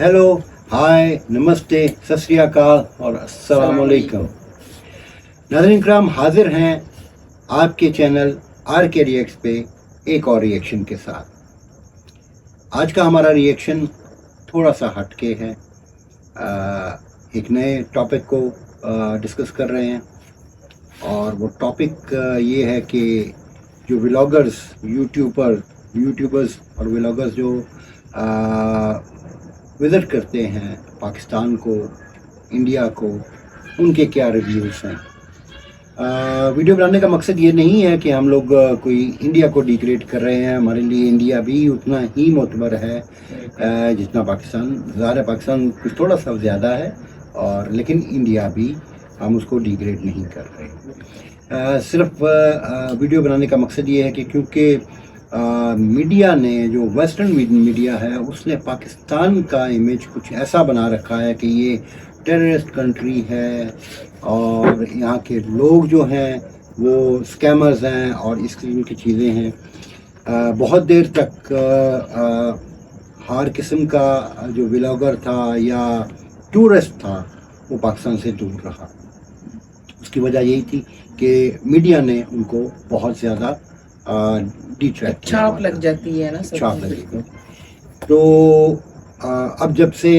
Hello, हाय, नमस्ते, सत श्री अकाल और अस्सलाम वालेकुम। नाज़रीन किराम, हाजिर हैं आपके चैनल आर के रिएक्ट्स पे एक और रिएक्शन के साथ। आज का हमारा रिएक्शन थोड़ा सा हटके है। एक नए टॉपिक को डिस्कस कर रहे हैं और वो टॉपिक ये है कि जो व्लॉगर्स, यूट्यूबर्स और व्लॉगर्स जो विज़िट करते हैं पाकिस्तान को, इंडिया को, उनके क्या रिव्यूज़ हैं। वीडियो बनाने का मकसद ये नहीं है कि हम लोग कोई इंडिया को डिग्रेड कर रहे हैं। हमारे लिए इंडिया भी उतना ही मोतबर है जितना पाकिस्तान। ज़ाहिर पाकिस्तान कुछ थोड़ा सा ज़्यादा है, और लेकिन इंडिया भी हम उसको डिग्रेड नहीं कर रहे। सिर्फ वीडियो बनाने का मकसद ये है कि क्योंकि मीडिया ने, जो वेस्टर्न मीडिया है, उसने पाकिस्तान का इमेज कुछ ऐसा बना रखा है कि ये टेररिस्ट कंट्री है और यहाँ के लोग जो हैं वो स्कैमर्स हैं और इस किस्म की चीज़ें हैं। बहुत देर तक हर किस्म का जो व्लॉगर था या टूरिस्ट था वो पाकिस्तान से दूर रहा। उसकी वजह यही थी कि मीडिया ने उनको बहुत ज़्यादा डिट्रैक्ट, छाप लग जाती है ना, छाप लगी। तो अब जब से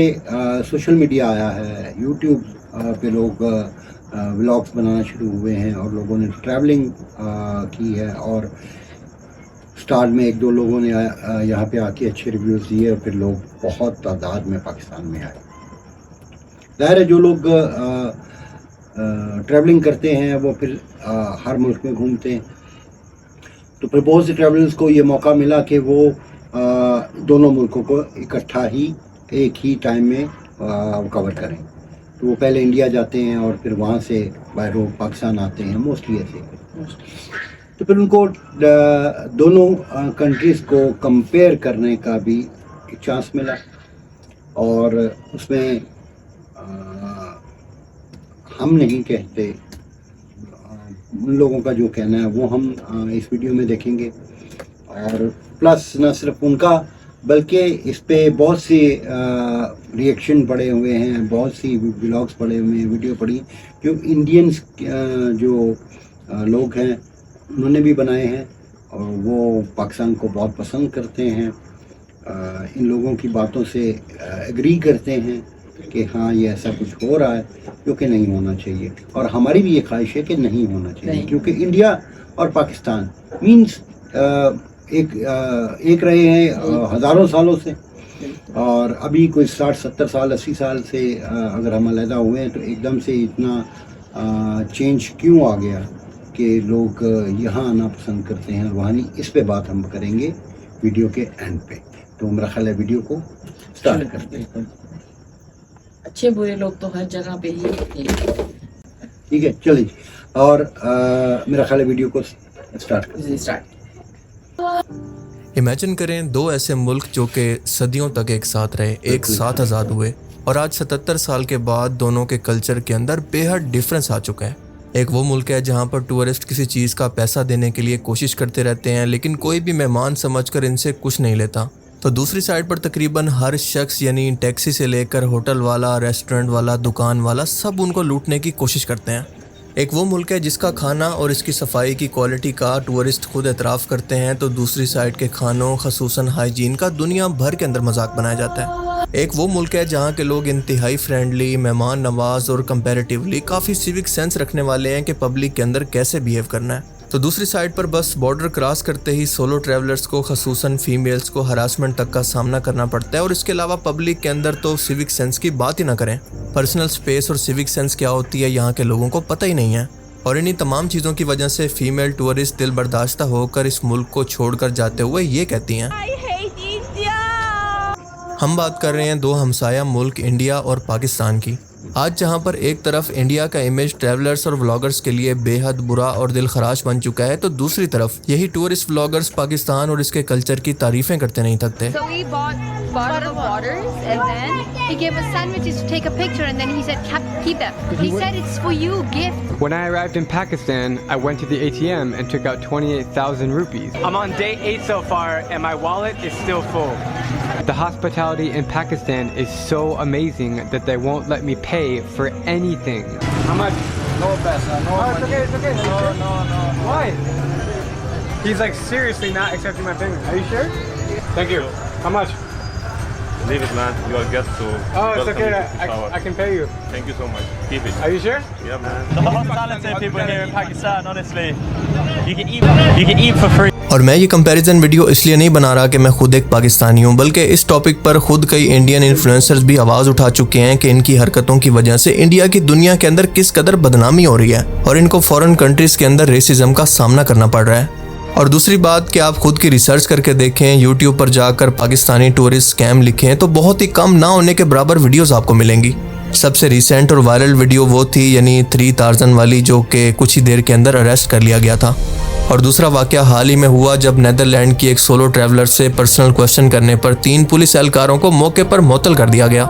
सोशल मीडिया आया है, यूट्यूब पे लोग व्लॉग्स बनाना शुरू हुए हैं और लोगों ने ट्रैवलिंग की है, और स्टार्ट में एक दो लोगों ने यहाँ पे आके अच्छे रिव्यूज़ दिए और फिर लोग बहुत तादाद में पाकिस्तान में आए। ज़ाहिर है जो लोग ट्रैवलिंग करते हैं वो फिर हर मुल्क में घूमते हैं, तो फिर बहुत से ट्रैवलर्स को ये मौका मिला कि वो दोनों मुल्कों को इकट्ठा ही एक ही टाइम में कवर करें। तो वो पहले इंडिया जाते हैं और फिर वहाँ से बाय रोड पाकिस्तान आते हैं, मोस्टली ऐसे। तो फिर उनको दोनों कंट्रीज़ को कंपेयर करने का भी एक चांस मिला, और उसमें हम नहीं कहते, उन लोगों का जो कहना है वो हम इस वीडियो में देखेंगे। और प्लस न सिर्फ उनका, बल्कि इस पे बहुत सी रिएक्शन पड़े हुए हैं, बहुत सी व्लॉग्स पड़े हुए हैं, वीडियो पड़ी जो इंडियंस जो लोग हैं उन्होंने भी बनाए हैं, और वो पाकिस्तान को बहुत पसंद करते हैं। इन लोगों की बातों से एग्री करते हैं कि हाँ ये ऐसा कुछ हो रहा है जो कि नहीं होना चाहिए, और हमारी भी ये ख्वाहिश है कि नहीं होना चाहिए, क्योंकि इंडिया और पाकिस्तान मीन्स एक रहे हैं हज़ारों सालों से, और अभी कोई 60-70 साल 80 साल से अगर हम अलहदा हुए हैं तो एकदम से इतना चेंज क्यों आ गया कि लोग यहाँ आना पसंद करते हैं और वहाँ नहीं। इस पे बात हम करेंगे वीडियो के एंड पे। तो मेरा ख्याल है वीडियो को स्टार्ट करते हैं। अच्छे बुरे लोग तो हर जगह पे ही हैं। ठीक है, चलिए, और मेरा ख्याल है वीडियो को स्टार्ट करते हैं। इमेजिन करें दो ऐसे मुल्क जो कि सदियों तक एक साथ रहे, एक साथ आज़ाद हुए, और आज 77 साल के बाद दोनों के कल्चर के अंदर बेहद डिफरेंस आ चुका है। एक वो मुल्क है जहाँ पर टूरिस्ट किसी चीज़ का पैसा देने के लिए कोशिश करते रहते हैं, लेकिन कोई भी मेहमान समझकर इनसे कुछ नहीं लेता। तो दूसरी साइड पर तकरीबन हर शख्स, यानी टैक्सी से लेकर होटल वाला, रेस्टोरेंट वाला, दुकान वाला, सब उनको लूटने की कोशिश करते हैं। एक वो मुल्क है जिसका खाना और इसकी सफाई की क्वालिटी का टूरिस्ट खुद एतराफ़ करते हैं, तो दूसरी साइड के खानों, खसूसन हाइजीन का दुनिया भर के अंदर मजाक बनाया जाता है। एक वो मुल्क है जहाँ के लोग इंतहाई फ्रेंडली, मेहमान नवाज और कंपैरेटिवली काफ़ी सिविक सेंस रखने वाले हैं कि पब्लिक के अंदर कैसे बिहेव करना है। तो दूसरी साइड पर बस बॉर्डर क्रॉस करते ही सोलो ट्रैवलर्स को, खसूसन फीमेल्स को हरासमेंट तक का सामना करना पड़ता है, और इसके अलावा पब्लिक के अंदर तो सिविक सेंस की बात ही ना करें। पर्सनल स्पेस और सिविक सेंस क्या होती है यहाँ के लोगों को पता ही नहीं है, और इन्हीं तमाम चीज़ों की वजह से फीमेल टूरिस्ट दिल बर्दाश्ता होकर इस मुल्क को छोड़कर जाते हुए ये कहती हैं। हम बात कर रहे हैं दो हमसाया मुल्क इंडिया और पाकिस्तान की। आज जहां पर एक तरफ इंडिया का इमेज ट्रैवलर्स और व्लॉगर्स के लिए बेहद बुरा और दिल खराश बन चुका है, तो दूसरी तरफ यही टूरिस्ट व्लॉगर्स पाकिस्तान और इसके कल्चर की तारीफें करते नहीं थकते। So we bought the waters, and then he gave us sandwiches to take a picture, and then he said, keep them. He said it's for you, gift. When I arrived in Pakistan, I went to the ATM and took out 28,000 rupees. I'm on day 8 so far, and my wallet is still full. The hospitality in Pakistan is so amazing that they won't let me pay for anything. How much? No paisa, no money. It's okay. No. Why? He's like seriously not accepting my payment. Are you sure? Thank you. How much? Leave it, man. You are guests, so. Oh, it's welcome okay. to Peshawar. I can pay you. Thank you so much. Keep it. Are you sure? Yeah, man. The hospitality people here in Pakistan, honestly, you can eat for free. और मैं ये comparison video इसलिए नहीं बना रहा कि मैं खुद एक पाकिस्तानी हूँ, बल्कि इस टॉपिक पर खुद कई इंडियन इन्फ्लुएंसर्स भी आवाज़ उठा चुके हैं कि इनकी हरकतों की वजह से इंडिया की दुनिया के अंदर किस कदर बदनामी हो रही है और इनको फॉरेन कंट्रीज़ के अंदर रेसिज्म का सामना करना पड़ रहा है। और दूसरी बात कि आप खुद की रिसर्च करके देखें, यूट्यूब पर जाकर पाकिस्तानी टूरिस्ट स्कैम लिखें तो बहुत ही कम ना होने के बराबर वीडियोस आपको मिलेंगी। सबसे रिसेंट और वायरल वीडियो वो थी यानी 3 टार्जन वाली, जो कि कुछ ही देर के अंदर अरेस्ट कर लिया गया था। और दूसरा वाकया हाल ही में हुआ जब नेदरलैंड की एक सोलो ट्रैवलर से पर्सनल क्वेश्चन करने पर 3 पुलिस एहलकारों को मौके पर मुअत्तल कर दिया गया।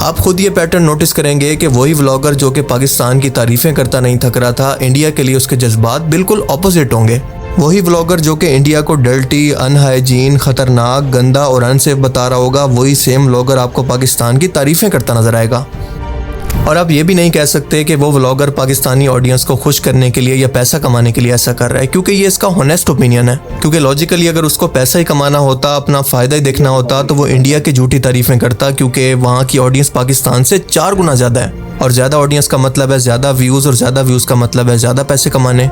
आप खुद ये पैटर्न नोटिस करेंगे कि वही व्लॉगर जो कि पाकिस्तान की तारीफें करता नहीं थक रहा था, इंडिया के लिए उसके जज्बात बिल्कुल ऑपोजिट होंगे। वही व्लॉगर जो कि इंडिया को डर्टी, अनहाइजीन, खतरनाक, गंदा और अनसेफ बता रहा होगा, वही सेम व्लॉगर आपको पाकिस्तान की तारीफें करता नजर आएगा। और आप ये भी नहीं कह सकते कि वो व्लॉगर पाकिस्तानी ऑडियंस को खुश करने के लिए या पैसा कमाने के लिए ऐसा कर रहा है, क्योंकि ये इसका होनेस्ट ओपिनियन है। क्योंकि लॉजिकली अगर उसको पैसा ही कमाना होता, अपना फ़ायदा ही देखना होता, तो वो इंडिया की झूठी तारीफें करता, क्योंकि वहाँ की ऑडियंस पाकिस्तान से 4 गुना ज़्यादा है। और ज़्यादा ऑडियंस का मतलब है ज़्यादा व्यूज़, और ज़्यादा व्यूज़ का मतलब है ज़्यादा पैसे कमाने।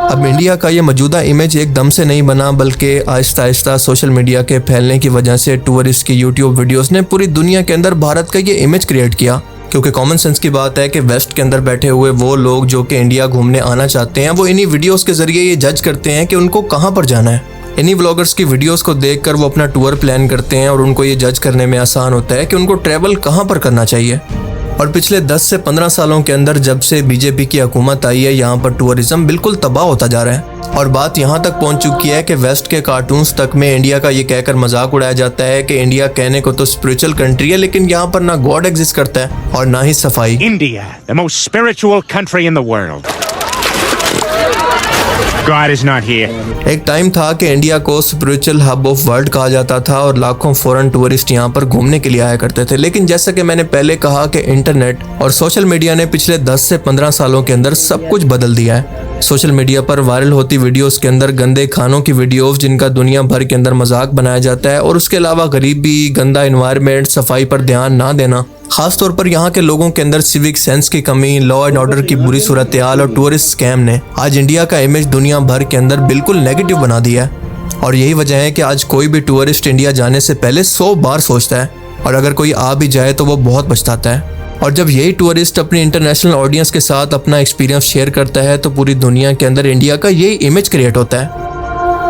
अब इंडिया का ये मौजूदा इमेज एकदम से नहीं बना, बल्कि आहिस्ता आहिस्ता सोशल मीडिया के फैलने की वजह से टूरिस्ट की यूट्यूब वीडियोस ने पूरी दुनिया के अंदर भारत का ये इमेज क्रिएट किया। क्योंकि कॉमन सेंस की बात है कि वेस्ट के अंदर बैठे हुए वो लोग जो कि इंडिया घूमने आना चाहते हैं, वो इन्हीं वीडियोस के जरिए ये जज करते हैं कि उनको कहाँ पर जाना है। इन्हीं व्लॉगर्स की वीडियोस को देखकर वो अपना टूर प्लान करते हैं और उनको ये जज करने में आसान होता है कि उनको ट्रैवल कहाँ पर करना चाहिए। और पिछले 10 से 15 सालों के अंदर जब से बीजेपी की हुकूमत आई है, यहाँ पर टूरिज्म बिल्कुल तबाह होता जा रहा है। और बात यहाँ तक पहुँच चुकी है कि वेस्ट के कार्टून्स तक में इंडिया का ये कहकर मजाक उड़ाया जाता है कि इंडिया कहने को तो स्पिरिचुअल कंट्री है, लेकिन यहाँ पर ना गॉड एग्जिस्ट करता है और ना ही सफाई। India, the most spiritual country in the world. God is not here. एक टाइम था कि इंडिया को स्पिरिचुअल हब ऑफ वर्ल्ड कहा जाता था और लाखों फॉरेन टूरिस्ट यहाँ पर घूमने के लिए आया करते थे। लेकिन जैसा कि मैंने पहले कहा कि इंटरनेट और सोशल मीडिया ने पिछले 10 से 15 सालों के अंदर सब कुछ बदल दिया है। सोशल मीडिया पर वायरल होती वीडियोस के अंदर गंदे खानों की वीडियोस जिनका दुनिया भर के अंदर मजाक बनाया जाता है, और उसके अलावा गरीबी, गंदा एनवायरनमेंट, सफाई पर ध्यान ना देना, खासतौर पर यहाँ के लोगों के अंदर सिविक सेंस की कमी, लॉ एंड ऑर्डर की बुरी सूरत हाल और टूरिस्ट स्कैम ने आज इंडिया का इमेज दुनिया भर के अंदर बिल्कुल नेगेटिव बना दिया है। और यही वजह है कि आज कोई भी टूरिस्ट इंडिया जाने से पहले 100 बार सोचता है, और अगर कोई आ भी जाए तो वो बहुत पछताता है। और जब यही टूरिस्ट अपनी इंटरनेशनल ऑडियंस के साथ अपना एक्सपीरियंस शेयर करता है तो पूरी दुनिया के अंदर इंडिया का यही इमेज क्रिएट होता है।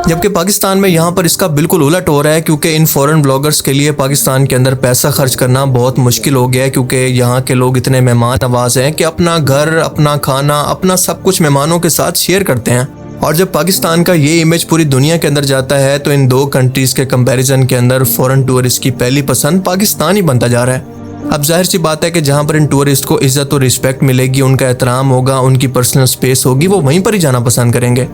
जबकि पाकिस्तान में यहाँ पर इसका बिल्कुल उलट हो रहा है, क्योंकि इन फॉरेन ब्लॉगर्स के लिए पाकिस्तान के अंदर पैसा खर्च करना बहुत मुश्किल हो गया है, क्योंकि यहाँ के लोग इतने मेहमान नवाज हैं कि अपना घर, अपना खाना, अपना सब कुछ मेहमानों के साथ शेयर करते हैं। और जब पाकिस्तान का ये इमेज पूरी दुनिया के अंदर जाता है तो इन 2 कंट्रीज के कंपैरिजन के अंदर फॉरेन टूरिस्ट की पहली पसंद पाकिस्तान ही बनता जा रहा है। अब जाहिर सी बात है कि जहाँ पर इन टूरिस्ट को इज्जत और रिस्पेक्ट मिलेगी, उनका एहतराम होगा, उनकी पर्सनल स्पेस होगी, वो वहीं पर ही जाना पसंद करेंगे।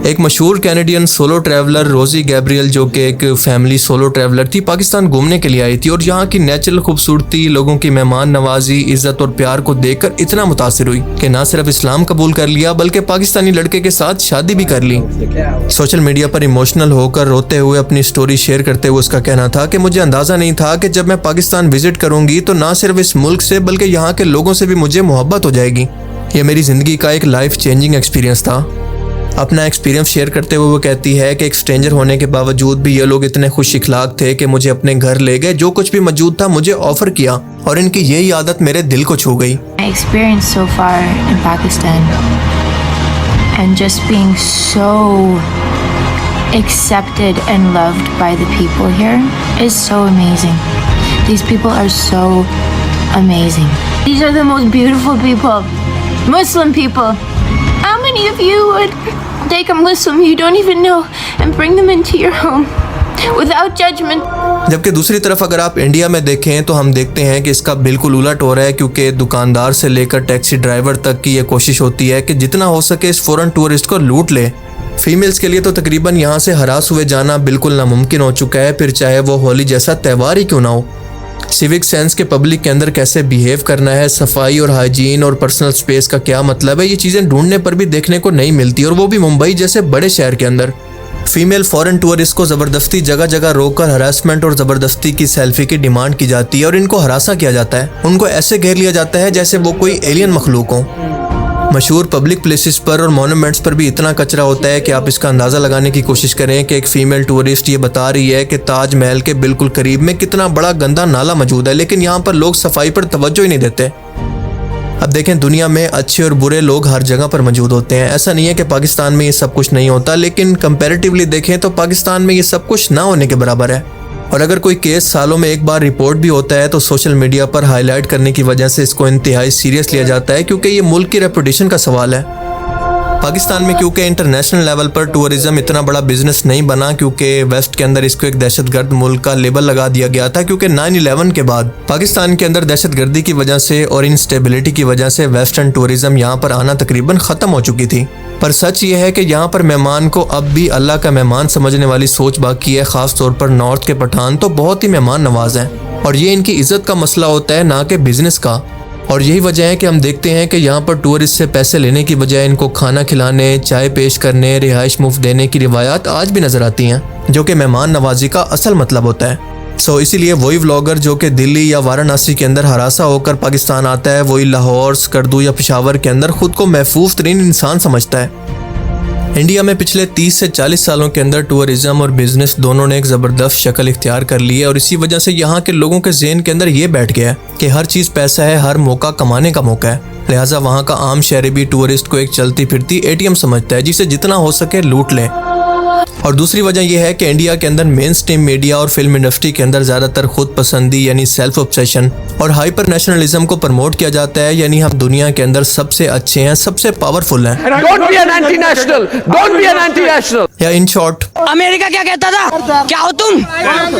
एक मशहूर कैनेडियन सोलो ट्रैवलर रोजी गैब्रियल, जो कि एक फैमिली सोलो ट्रैवलर थी, पाकिस्तान घूमने के लिए आई थी और यहाँ की नेचुरल खूबसूरती, लोगों की मेहमान नवाजी, इज्जत और प्यार को देखकर इतना मुतासिर हुई कि ना सिर्फ इस्लाम कबूल कर लिया बल्कि पाकिस्तानी लड़के के साथ शादी भी कर ली। सोशल मीडिया पर इमोशनल होकर रोते हुए अपनी स्टोरी शेयर करते हुए उसका कहना था कि मुझे अंदाजा नहीं था कि जब मैं पाकिस्तान विजिट करूंगी तो ना सिर्फ इस मुल्क से बल्कि यहाँ के लोगों से भी मुझे मोहब्बत हो जाएगी। ये मेरी जिंदगी का एक लाइफ चेंजिंग एक्सपीरियंस था। अपना एक्सपीरियंस शेयर करते हुए वो कहती है कि एक स्ट्रेंजर होने के बावजूद भी ये लोग इतने खुश इखलाक थे कि मुझे अपने घर ले गए, जो कुछ भी मौजूद था मुझे ऑफर किया, और इनकी यही आदत मेरे दिल को छू गई। My experience so far in Pakistan and just being so accepted and loved by the people here is so amazing. These people are so amazing. These are the most beautiful people, Muslim people. How many of you would take a Muslim you don't even know and bring them into your home without judgment? जबकि दूसरी तरफ अगर आप India में देखें तो हम देखते हैं कि इसका बिल्कुल उलट हो रहा है, क्योंकि दुकानदार से लेकर टैक्सी ड्राइवर तक की ये कोशिश होती है कि जितना हो सके इस फॉरेन टूरिस्ट को लूट ले। फीमेल्स के लिए तो तकरीबन यहाँ से हरास हुए जाना बिल्कुल नामुमकिन हो चुका है, फिर चाहे वो होली जैसा त्यौहार ही क्यों ना हो। सिविक सेंस के पब्लिक के अंदर कैसे बिहेव करना है, सफाई और हाइजीन और पर्सनल स्पेस का क्या मतलब है, ये चीज़ें ढूंढने पर भी देखने को नहीं मिलती, और वो भी मुंबई जैसे बड़े शहर के अंदर। फीमेल फॉरेन टूरिस्ट को ज़बरदस्ती जगह जगह रोककर हरासमेंट और ज़बरदस्ती की सेल्फी की डिमांड की जाती है और इनको हरासा किया जाता है। उनको ऐसे घेर लिया जाता है जैसे वो कोई एलियन मखलूक हो। मशहूर पब्लिक प्लेसेस पर और मॉन्यूमेंट्स पर भी इतना कचरा होता है कि आप इसका अंदाज़ा लगाने की कोशिश करें कि एक फ़ीमेल टूरिस्ट ये बता रही है कि ताजमहल के बिल्कुल करीब में कितना बड़ा गंदा नाला मौजूद है, लेकिन यहाँ पर लोग सफाई पर तवज्जो ही नहीं देते। अब देखें, दुनिया में अच्छे और बुरे लोग हर जगह पर मौजूद होते हैं। ऐसा नहीं है कि पाकिस्तान में ये सब कुछ नहीं होता, लेकिन कंपैरेटिवली देखें तो पाकिस्तान में ये सब कुछ ना होने के बराबर है। और अगर कोई केस सालों में एक बार रिपोर्ट भी होता है तो सोशल मीडिया पर हाईलाइट करने की वजह से इसको इंतहाई सीरियस लिया जाता है, क्योंकि ये मुल्क की रेपुटेशन का सवाल है। पाकिस्तान में क्योंकि इंटरनेशनल लेवल पर टूरिज्म इतना बड़ा बिजनेस नहीं बना, क्योंकि वेस्ट के अंदर इसको एक दहशतगर्द मुल्क का लेबल लगा दिया गया था, क्योंकि 9/11 के बाद पाकिस्तान के अंदर दहशतगर्दी की वजह से और इंस्टेबिलिटी की वजह से वेस्टर्न टूरिज्म यहाँ पर आना तकरीबन ख़त्म हो चुकी थी। पर सच ये है कि यहाँ पर मेहमान को अब भी अल्लाह का मेहमान समझने वाली सोच बाकी है। ख़ास तौर पर नॉर्थ के पठान तो बहुत ही मेहमान नवाज हैं, और ये इनकी इज़्ज़त का मसला होता है, ना कि बिजनेस का। और यही वजह है कि हम देखते हैं कि यहाँ पर टूरिस्ट से पैसे लेने की बजाय इनको खाना खिलाने, चाय पेश करने, रिहाइश मुफ्त देने की रिवायात आज भी नज़र आती हैं, जो कि मेहमान नवाजी का असल मतलब होता है। इसीलिए वही व्लॉगर जो कि दिल्ली या वाराणसी के अंदर हरासा होकर पाकिस्तान आता है, वही लाहौर, स्कर्दू या पेशावर के अंदर खुद को महफूज तरीन इंसान समझता है। इंडिया में पिछले 30 से 40 सालों के अंदर टूरिज्म और बिजनेस दोनों ने एक ज़बरदस्त शक्ल इख्तियार कर ली है, और इसी वजह से यहाँ के लोगों के ज़हन के अंदर ये बैठ गया है कि हर चीज़ पैसा है, हर मौका कमाने का मौका है। लिहाजा वहाँ का आम शहरी भी टूरिस्ट को एक चलती फिरती ATM समझता है, जिसे जितना हो सके लूट ले। और दूसरी वजह यह है कि इंडिया के अंदर मेन स्ट्रीम मीडिया और फिल्म इंडस्ट्री के अंदर ज़्यादातर खुद पसंदी यानी सेल्फ ऑब्सेशन और हाइपर नेशनलिज्म को प्रमोट किया जाता है, यानी हम दुनिया के अंदर सबसे अच्छे हैं, सबसे पावरफुल हैं। Don't be an anti-national. Don't be an anti-national. या इन शॉर्ट, अमेरिका क्या कहता था, क्या हो तुम,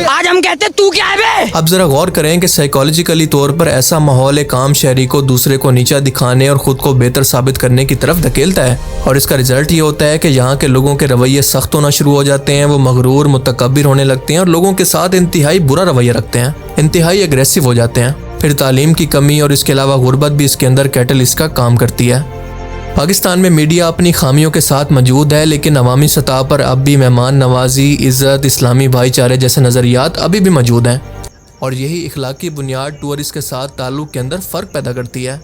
आज हम कहते तू क्या है बे? अब जरा गौर करें कि साइकोलॉजिकली तौर पर ऐसा माहौल एक आम शहरी को दूसरे को नीचा दिखाने और खुद को बेहतर साबित करने की तरफ धकेलता है, और इसका रिजल्ट ये होता है कि यहाँ के लोगों के रवैये सख्त होना शुरू हो जाते हैं। वो मगरूर, मुतकब्बिर होने लगते हैं और लोगों के साथ इंतहाई बुरा रवैया रखते हैं, इंतहाई एग्रेसिव हो जाते हैं। फिर तालीम की कमी और इसके अलावा गुर्बत भी इसके अंदर कैटलिस्ट का काम करती है। पाकिस्तान में मीडिया अपनी खामियों के साथ मौजूद है, लेकिन अवामी सतह पर अब भी मेहमान नवाजी, इज़्ज़त, इस्लामी भाईचारे जैसे नज़रियात अभी भी मौजूद हैं, और यही इखलाकी बुनियाद टूरिस्ट के साथ ताल्लुक़ के अंदर फ़र्क पैदा करती है।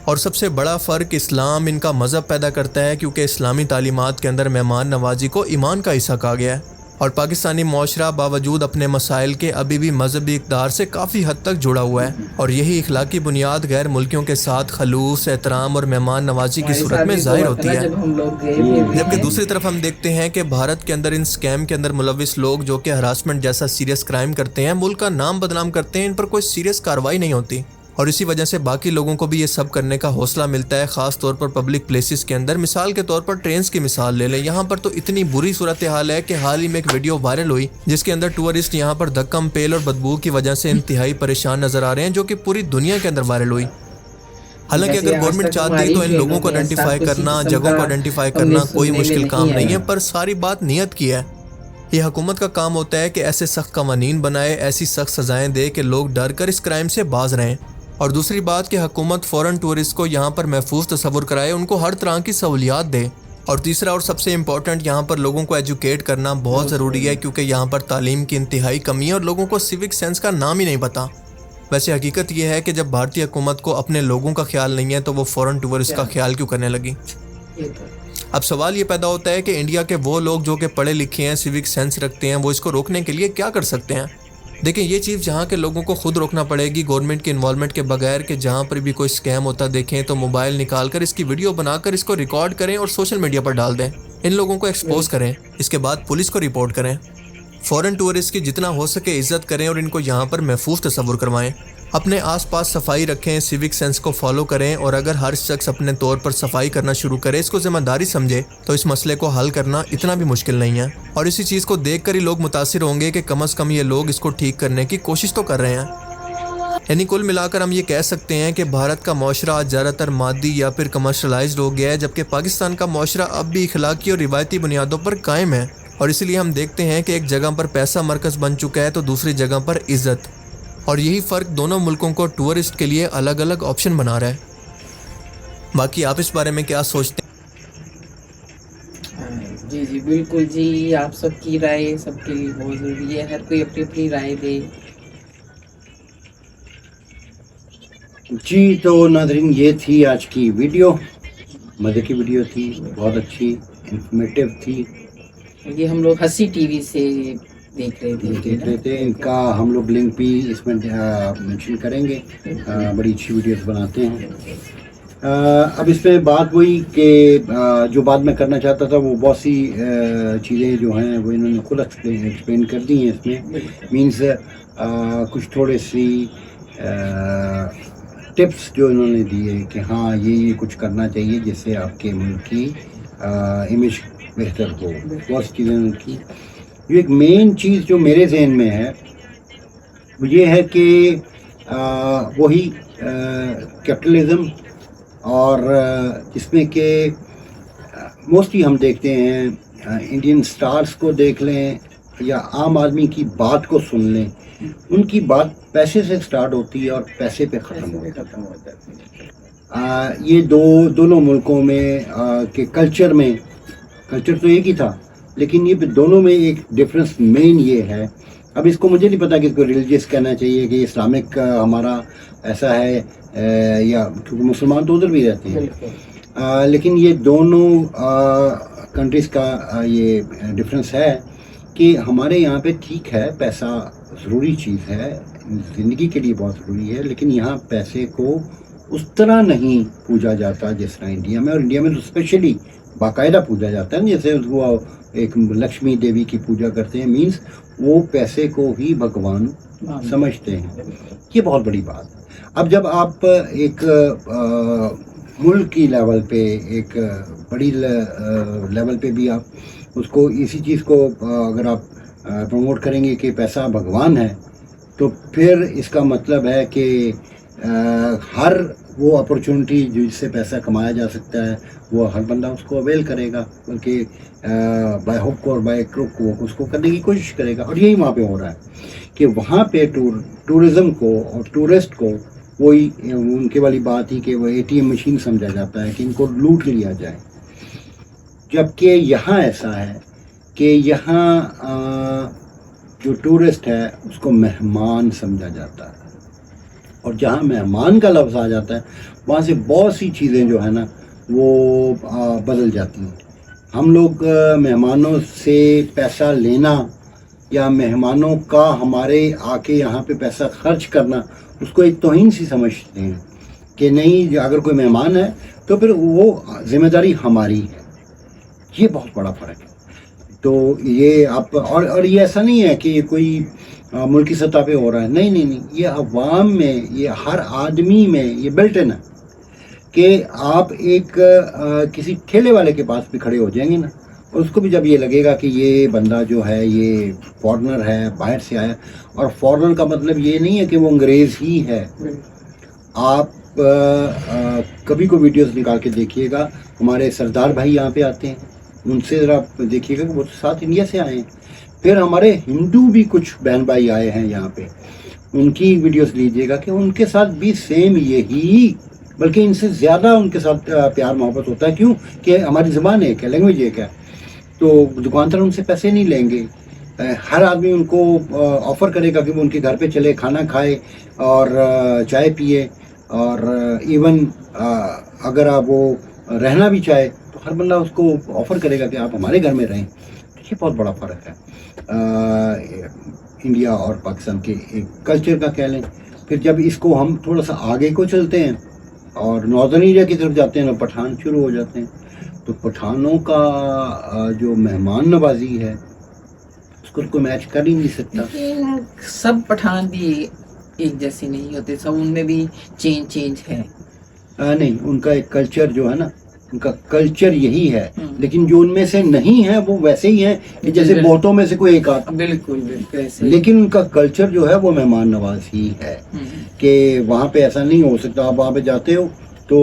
और सबसे बड़ा फ़र्क इस्लाम, इनका मज़हब पैदा करता है, क्योंकि इस्लामी तालीमात के अंदर मेहमान नवाजी को ईमान का हिस्सा कहा गया है, और पाकिस्तानी माशरा बावजूद अपने मसाइल के अभी भी मजहबी इक़्तिदार से काफ़ी हद तक जुड़ा हुआ है, और यही इखलाकी बुनियाद गैर मुल्कियों के साथ खलूस, एहतराम और मेहमान नवाजी की सूरत में ज़ाहिर होती है। जबकि दूसरी तरफ हम देखते हैं कि भारत के अंदर इन स्कैम के अंदर मुलविस लोग जो कि हरासमेंट जैसा सीरियस क्राइम करते हैं, मुल्क का नाम बदनाम करते हैं, इन पर कोई सीरियस कार्रवाई नहीं होती, और इसी वजह से बाकी लोगों को भी ये सब करने का हौसला मिलता है, ख़ास तौर पर पब्लिक प्लेसेस के अंदर। मिसाल के तौर पर ट्रेन्स की मिसाल ले लें, यहाँ पर तो इतनी बुरी सूरत हाल है कि हाल ही में एक वीडियो वायरल हुई जिसके अंदर टूरिस्ट यहाँ पर धक्कम पेल और बदबू की वजह से इंतहाई परेशान नजर आ रहे हैं, जो कि पूरी दुनिया के अंदर वायरल हुई। हालांकि अगर गवर्नमेंट चाहती तो इन लोगों को आइडेंटिफाई करना, जगहों को आइडेंटिफाई करना कोई मुश्किल काम नहीं है, पर सारी बात नियत की है। ये हुकूमत का काम होता है कि ऐसे सख्त कवानीन बनाए, ऐसी सख्त सजाएं दे कि लोग डर कर इस क्राइम से बाज रहें। और दूसरी बात कि हुकूमत फ़ौरन टूरिस्ट को यहाँ पर महफूज तस्वुर कराए, उनको हर तरह की सहूलियात दे। और तीसरा और सबसे इम्पॉर्टेंट, यहाँ पर लोगों को एजुकेट करना बहुत ज़रूरी है, क्योंकि यहाँ पर तालीम की इंतहाई कमी है और लोगों को सिविक सेंस का नाम ही नहीं पता। वैसे हकीकत यह है कि जब भारतीय हुकूमत को अपने लोगों का ख्याल नहीं है तो वो फ़ौरन टूरिस्ट का ख्याल क्यों करने लगी। अब सवाल ये पैदा होता है कि इंडिया के वो लोग जो कि पढ़े लिखे हैं, सिविक सेंस रखते हैं, वो इसको रोकने के लिए क्या कर सकते हैं। देखें, ये चीज़ जहाँ के लोगों को खुद रोकना पड़ेगी, गवर्नमेंट के इन्वॉल्वमेंट के बगैर, कि जहाँ पर भी कोई स्कैम होता देखें तो मोबाइल निकाल कर इसकी वीडियो बनाकर इसको रिकॉर्ड करें और सोशल मीडिया पर डाल दें, इन लोगों को एक्सपोज करें, इसके बाद पुलिस को रिपोर्ट करें। फ़ॉरेन टूरिस्ट की जितना हो सके इज़्ज़त करें और इनको यहाँ पर महफूज तस्वुर करवाएं। अपने आसपास सफाई रखें, सिविक सेंस को फॉलो करें, और अगर हर शख्स अपने तौर पर सफाई करना शुरू करे, इसको जिम्मेदारी समझे, तो इस मसले को हल करना इतना भी मुश्किल नहीं है। और इसी चीज़ को देख कर ही लोग मुतासिर होंगे कि कम अज़ कम ये लोग इसको ठीक करने की कोशिश तो कर रहे हैं। यानी कुल मिलाकर हम ये कह सकते हैं कि भारत का मौशरा आज ज़्यादातर मादी या फिर कमर्शलाइज्ड हो गया है, जबकि पाकिस्तान का मौशरा अब भी इखलाकी और रिवायती बुनियादों पर कायम है। और इसीलिए हम देखते हैं कि एक जगह पर पैसा मरकज़ बन चुका है तो दूसरी जगह पर इज़्ज़त, और यही फ़र्क दोनों मुल्कों को टूरिस्ट के लिए अलग अलग ऑप्शन बना रहा है। बाकी आप इस बारे में क्या सोचते हैं? जी जी बिल्कुल जी, आप सबकी राय सबके लिए बहुत ज़रूरी है, हर कोई अपनी अपनी राय दे। जी तो नाज़रीन, ये थी आज की वीडियो, मज़े की वीडियो थी, बहुत अच्छी इंफॉर्मेटिव थी। ये हम लोग हंसी टीवी से देख रहे थे। इनका हम लोग लिंक भी इसमें मेंशन करेंगे। बड़ी अच्छी वीडियोस बनाते हैं। अब इसमें बात हुई कि जो बात मैं करना चाहता था वो बहुत सी चीज़ें जो हैं वो इन्होंने खुद एक्सप्लेन कर दी हैं इसमें। मीन्स कुछ थोड़े सी टिप्स जो इन्होंने दिए कि हाँ ये कुछ करना चाहिए जिससे आपके मुल्क की इमेज बेहतर हो। बहुत सी चीज़ें उनकी, जो एक मेन चीज़ जो मेरे जहन में है वो ये है कि वही कैपिटलिज्म, और जिसमें कि मोस्टली हम देखते हैं इंडियन स्टार्स को देख लें या आम आदमी की बात को सुन लें, उनकी बात पैसे से स्टार्ट होती है और पैसे पे ख़त्म हो जाती है। ये दोनों मुल्कों में के कल्चर तो एक ही था, लेकिन ये दोनों में एक डिफरेंस मेन ये है। अब इसको मुझे नहीं पता कि इसको रिलीजियस कहना चाहिए कि इस्लामिक हमारा ऐसा है या क्योंकि मुसलमान तो उधर भी रहते हैं, लेकिन ये दोनों कंट्रीज़ का ये डिफरेंस है कि हमारे यहाँ पे ठीक है पैसा ज़रूरी चीज़ है, ज़िंदगी के लिए बहुत ज़रूरी है, लेकिन यहाँ पैसे को उस तरह नहीं पूजा जाता जिस तरह इंडिया में। और इंडिया में तो स्पेशली बाकायदा पूजा जाता है, जैसे वो एक लक्ष्मी देवी की पूजा करते हैं। मीन्स वो पैसे को ही भगवान समझते हैं। ये बहुत बड़ी बात है। अब जब आप एक मुल्क की लेवल पे, एक बड़ी लेवल पे भी आप उसको इसी चीज़ को अगर आप प्रमोट करेंगे कि पैसा भगवान है, तो फिर इसका मतलब है कि हर वो अपॉर्चुनिटी जिससे पैसा कमाया जा सकता है वो हर बंदा उसको अवेल करेगा, बल्कि बाय हुक और बाय क्रुक वो उसको करने की कोशिश करेगा। और यही वहाँ पे हो रहा है कि वहाँ पे टूरिज़्म को और टूरिस्ट को वही उनके वाली बात ही कि वो ATM मशीन समझा जाता है कि इनको लूट लिया जाए। जबकि यहाँ ऐसा है कि यहाँ जो टूरिस्ट है उसको मेहमान समझा जाता है, और जहाँ मेहमान का लफ्ज़ आ जाता है वहाँ से बहुत सी चीज़ें जो है ना वो बदल जाती हैं। हम लोग मेहमानों से पैसा लेना या मेहमानों का हमारे आके यहाँ पे पैसा खर्च करना उसको एक तौहीन सी समझते हैं कि नहीं, अगर कोई मेहमान है तो फिर वो जिम्मेदारी हमारी है। ये बहुत बड़ा फ़र्क है। तो ये आप और ये ऐसा नहीं है कि ये कोई मुल्क की सतह पे हो रहा है, नहीं, ये अवाम में, ये हर आदमी में ये बिल्ट इन है कि आप एक किसी ठेले वाले के पास भी खड़े हो जाएंगे ना, उसको भी जब ये लगेगा कि ये बंदा जो है ये फॉरेनर है, बाहर से आया, और फॉरेनर का मतलब ये नहीं है कि वो अंग्रेज़ ही है। आप कभी को वीडियोस निकाल के देखिएगा, हमारे सरदार भाई यहाँ पे आते हैं, उनसे ज़रा देखिएगा कि वो साथ इंडिया से आए हैं। फिर हमारे हिंदू भी कुछ बहन भाई आए हैं यहाँ पे, उनकी वीडियोस लीजिएगा कि उनके साथ भी सेम यही, बल्कि इनसे ज़्यादा उनके साथ प्यार मोहब्बत होता है। क्यों? कि हमारी ज़बान एक है, लैंग्वेज एक है, तो दुकानदार उनसे पैसे नहीं लेंगे। हर आदमी उनको ऑफ़र करेगा कि वो उनके घर पे चले, खाना खाए और चाय पिए, और इवन अगर आप वो रहना भी चाहे तो हर बंदा उसको ऑफ़र करेगा कि आप हमारे घर में रहें। ये बहुत बड़ा फ़र्क है इंडिया और पाकिस्तान के एक कल्चर का कह लें। फिर जब इसको हम थोड़ा सा आगे को चलते हैं और नॉर्दर्न एरिया की तरफ जाते हैं ना, पठान शुरू हो जाते हैं, तो पठानों का जो मेहमान नवाजी है उसको कोई मैच कर ही नहीं सकता। सब पठान भी एक जैसे नहीं होते, सब उनमें भी चेंज है। नहीं, उनका एक कल्चर जो है ना उनका कल्चर यही है, लेकिन जो उनमें से नहीं है वो वैसे ही है कि जैसे बहुतों में से कोई एक आता। बिल्कुल बिल्कुल ऐसे। लेकिन उनका कल्चर जो है वो मेहमान नवाज ही है कि वहाँ पे ऐसा नहीं हो सकता। आप वहाँ पे जाते हो तो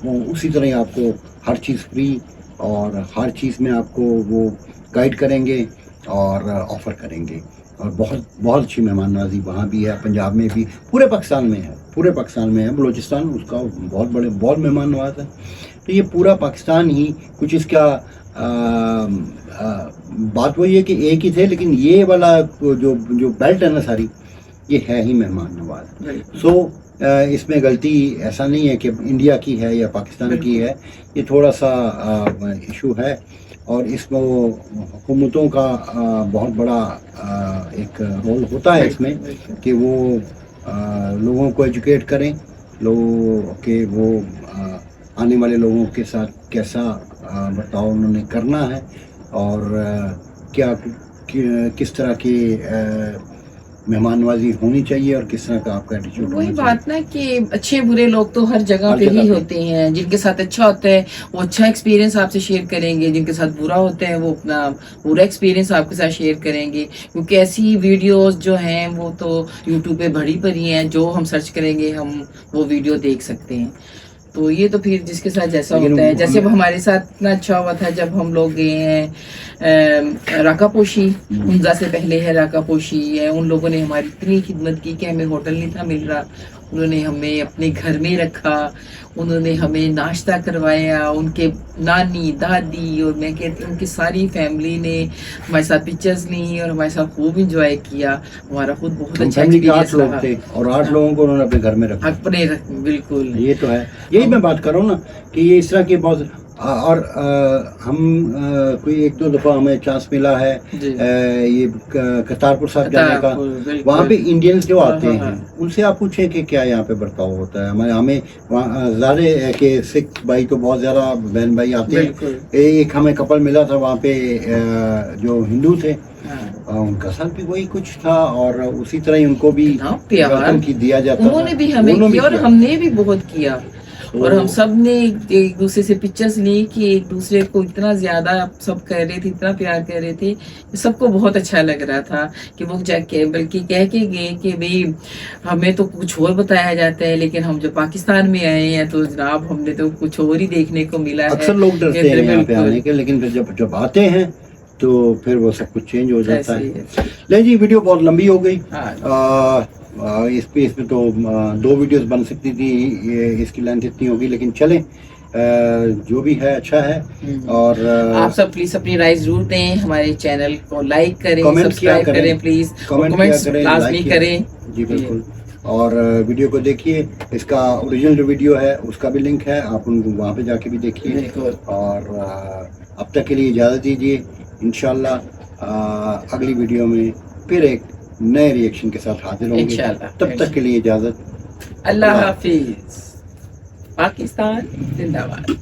वो उसी तरह आपको हर चीज़ फ्री और हर चीज़ में आपको वो गाइड करेंगे और ऑफ़र करेंगे। और बहुत बहुत अच्छी मेहमान नवाजी वहाँ भी है, पंजाब में भी, पूरे पाकिस्तान में है, पूरे पाकिस्तान में है। बलूचिस्तान उसका बहुत मेहमान नवाज है। तो ये पूरा पाकिस्तान ही कुछ इसका बात वही है कि एक ही थे, लेकिन ये वाला जो बेल्ट है ना सारी, ये है ही मेहमान नवाज। सो इसमें गलती ऐसा नहीं है कि इंडिया की है या पाकिस्तान की है, ये थोड़ा सा इशू है। और इसमें हुकूमतों का बहुत बड़ा एक रोल होता है इसमें कि वो लोगों को एजुकेट करें, लोगों के वो आने वाले लोगों के साथ कैसा बर्ताव उन्होंने करना है और किस तरह की मेहमान नवाजी होनी चाहिए और किस तरह का आपका एटीट्यूड वही बात ना कि अच्छे बुरे लोग तो हर जगह पे ही होते हैं। जिनके साथ अच्छा होता है वो अच्छा एक्सपीरियंस आपसे शेयर करेंगे, जिनके साथ बुरा होता है वो अपना बुरा एक्सपीरियंस आपके साथ शेयर करेंगे। क्योंकि ऐसी वीडियोस जो हैं वो तो यूट्यूब पे भरी पड़ी हैं, जो हम सर्च करेंगे हम वो वीडियो देख सकते हैं। तो ये तो फिर जिसके साथ जैसा होता है, जैसे अब हमारे साथ इतना अच्छा हुआ था जब हम लोग गए हैं राकापोशी, हुंजा से पहले है राकापोशी है। उन लोगों ने हमारी इतनी खिदमत की कि हमें होटल नहीं था मिल रहा, उन्होंने हमें अपने घर में रखा, उन्होंने हमें नाश्ता करवाया। उनके नानी दादी और मैं कहती हूँ उनकी सारी फैमिली ने हमारे साथ पिक्चर्स ली और हमारे साथ खूब इंजॉय किया। हमारा खुद बहुत अच्छा एक्सपीरियंस रहा। 8 लोग थे और 8 लोगों को उन्होंने अपने घर में रखा। बिल्कुल ये तो है, यही मैं बात कर रहा हूँ ना कि ये इस तरह के बहुत। और हम कोई 1-2 दफ़ा हमें चांस मिला है ये करतारपुर साहब जाने का। वहाँ पे इंडियंस जो आते हैं उनसे आप पूछें कि क्या यहाँ पे बर्ताव होता है। हमें ज़्यादा है कि सिख भाई तो बहुत ज़्यादा बहन भाई आते हैं। एक हमें कपल मिला था वहाँ पे जो हिंदू थे, उनका साथ भी वही कुछ था और उसी तरह ही उनको भी वेलकम की दिया जाता। उन्होंने भी हमें किया और हमने भी बहुत किया। और हम सब ने एक दूसरे से पिक्चर्स ली कि एक दूसरे को इतना ज्यादा सब कह रहे थे, इतना प्यार कर रहे थे, सबको बहुत अच्छा लग रहा था कि वो जाके बल्कि कह के गए कि भाई हमें तो कुछ और बताया जाता है, लेकिन हम जो पाकिस्तान में आए हैं तो जनाब हमने तो कुछ और ही देखने को मिला है। अक्सर लोग डरते हैं यहाँ पे आने के, लेकिन फिर जब आते हैं तो फिर वो सब कुछ चेंज हो जाता है। ले जी, वीडियो बहुत लंबी हो गई। इसमें तो 2 वीडियोस बन सकती थी, इसकी लेंथ इतनी होगी, लेकिन चलें जो भी है अच्छा है। और आप सब प्लीज अपनी राय जरूर दें, हमारे चैनल को लाइक करें, सब्सक्राइब करें, प्लीज कमेंट्स लाजमी करें जी। बिल्कुल। और वीडियो को देखिए, इसका ओरिजिनल जो वीडियो है उसका भी लिंक है, आप उनको वहाँ पे जाके भी देखिए। और अब तक के लिए इजाज़त दीजिए। इंशाल्लाह अगली वीडियो में फिर एक नए रिएक्शन के साथ हाजिर होंगे। तब तक के लिए इजाज़त। अल्लाह हाफिज। पाकिस्तान जिंदाबाद।